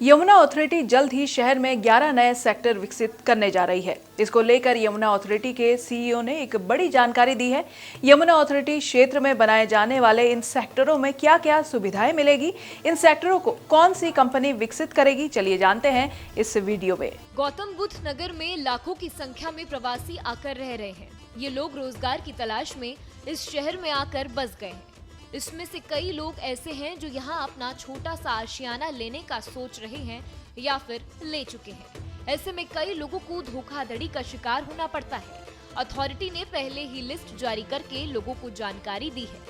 Yamuna authority जल्द ही शहर में 11 नए सेक्टर विकसित करने जा रही है। इसको लेकर यमुना अथॉरिटी के सीईओ ने एक बड़ी जानकारी दी है। यमुना अथॉरिटी क्षेत्र में बनाए जाने वाले इन सेक्टरों में क्या क्या सुविधाएं मिलेगी, इन सेक्टरों को कौन सी कंपनी विकसित करेगी, चलिए जानते हैं इस वीडियो में। गौतम बुद्ध नगर में लाखों की संख्या में प्रवासी आकर रह रहे हैं। ये लोग रोजगार की तलाश में इस शहर में आकर बस गए हैं। इसमें से कई लोग ऐसे हैं जो यहाँ अपना छोटा सा आशियाना लेने का सोच रहे हैं या फिर ले चुके हैं। ऐसे में कई लोगों को धोखाधड़ी का शिकार होना पड़ता है। अथॉरिटी ने पहले ही लिस्ट जारी करके लोगों को जानकारी दी है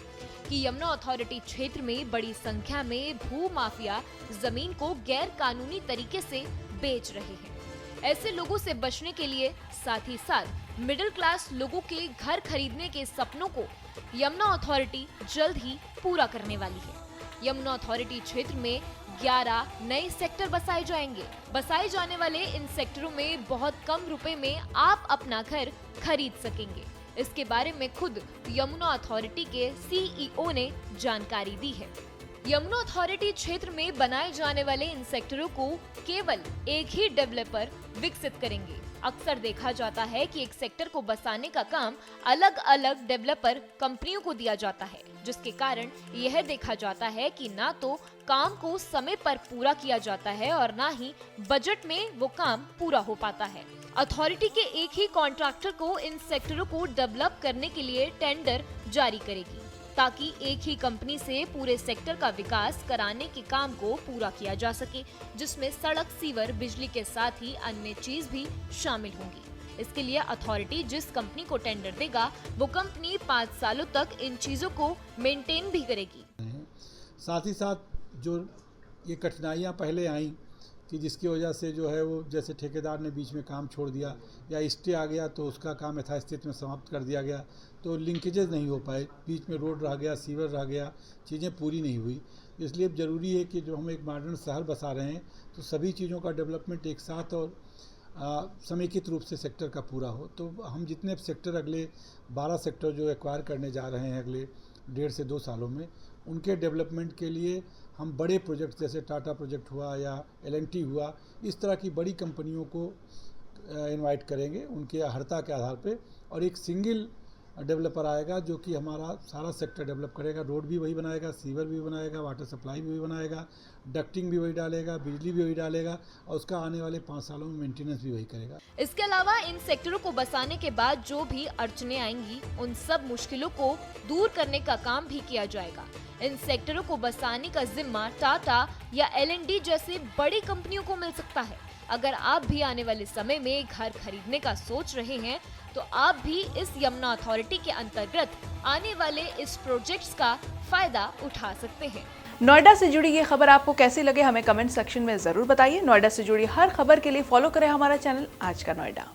कि यमुना अथॉरिटी क्षेत्र में बड़ी संख्या में भू माफिया जमीन को गैर कानूनी तरीके से बेच रहे हैं। ऐसे लोगों से बचने के लिए साथ ही साथ मिडिल क्लास लोगों के घर खरीदने के सपनों को यमुना अथॉरिटी जल्द ही पूरा करने वाली है। यमुना अथॉरिटी क्षेत्र में 11 नए सेक्टर बसाए जाएंगे। बसाए जाने वाले इन सेक्टरों में बहुत कम रुपए में आप अपना घर खरीद सकेंगे। इसके बारे में खुद यमुना अथॉरिटी के सीईओ ने जानकारी दी है। यमुना अथॉरिटी क्षेत्र में बनाए जाने वाले इन सेक्टरों को केवल एक ही डेवलपर विकसित करेंगे। अक्सर देखा जाता है कि एक सेक्टर को बसाने का काम अलग अलग डेवलपर कंपनियों को दिया जाता है, जिसके कारण यह देखा जाता है कि ना तो काम को समय पर पूरा किया जाता है और ना ही बजट में वो काम पूरा हो पाता है। अथॉरिटी के एक ही कॉन्ट्रैक्टर को इन सेक्टरों को डेवलप करने के लिए टेंडर जारी करेगी, ताकि एक ही कंपनी से पूरे सेक्टर का विकास कराने के काम को पूरा किया जा सके, जिसमें सड़क, सीवर, बिजली के साथ ही अन्य चीज भी शामिल होंगी। इसके लिए अथॉरिटी जिस कंपनी को टेंडर देगा वो कंपनी 5 सालों तक इन चीजों को मेंटेन भी करेगी। साथ ही साथ जो ये कठिनाइयाँ पहले आई कि जिसकी वजह से जो है वो जैसे ठेकेदार ने बीच में काम छोड़ दिया या स्टे आ गया तो उसका काम यथास्थिति में समाप्त कर दिया गया, तो लिंकेजेस नहीं हो पाए, बीच में रोड रह गया, सीवर रह गया, चीज़ें पूरी नहीं हुई। इसलिए ज़रूरी है कि जो हम एक मॉडर्न शहर बसा रहे हैं तो सभी चीज़ों का डेवलपमेंट एक साथ और समेकित रूप से सेक्टर का पूरा हो। तो हम जितने सेक्टर अगले 12 सेक्टर जो एक्वायर करने जा रहे हैं अगले 1.5 से 2 सालों में, उनके डेवलपमेंट के लिए हम बड़े प्रोजेक्ट जैसे टाटा प्रोजेक्ट हुआ या एल&टी हुआ, इस तरह की बड़ी कंपनियों को इनवाइट करेंगे उनके अर्हता के आधार पे, और एक सिंगल डेवलपर आएगा जो कि हमारा सारा सेक्टर डेवलप करेगा। रोड भी वही बनाएगा, सीवर भी बनाएगा, वाटर सप्लाई भी वही बनाएगा, डक्टिंग भी वही डालेगा, बिजली भी वही डालेगा और उसका आने वाले 5 सालों में मेंटेनेंस भी वही करेगा। इसके अलावा इन सेक्टरों को बसाने के बाद जो भी अड़चनें आएंगी उन सब मुश्किलों को दूर करने का काम भी किया जाएगा। इन सेक्टरों को बसाने का जिम्मा टाटा या एल&टी जैसे बड़ी कंपनियों को मिल सकता है। अगर आप भी आने वाले समय में घर खरीदने का सोच रहे हैं तो आप भी इस यमुना अथॉरिटी के अंतर्गत आने वाले इस प्रोजेक्ट्स का फायदा उठा सकते हैं। नोएडा से जुड़ी ये खबर आपको कैसी लगे, हमें कमेंट सेक्शन में जरूर बताइए। नोएडा से जुड़ी हर खबर के लिए फॉलो करें हमारा चैनल आज का नोएडा।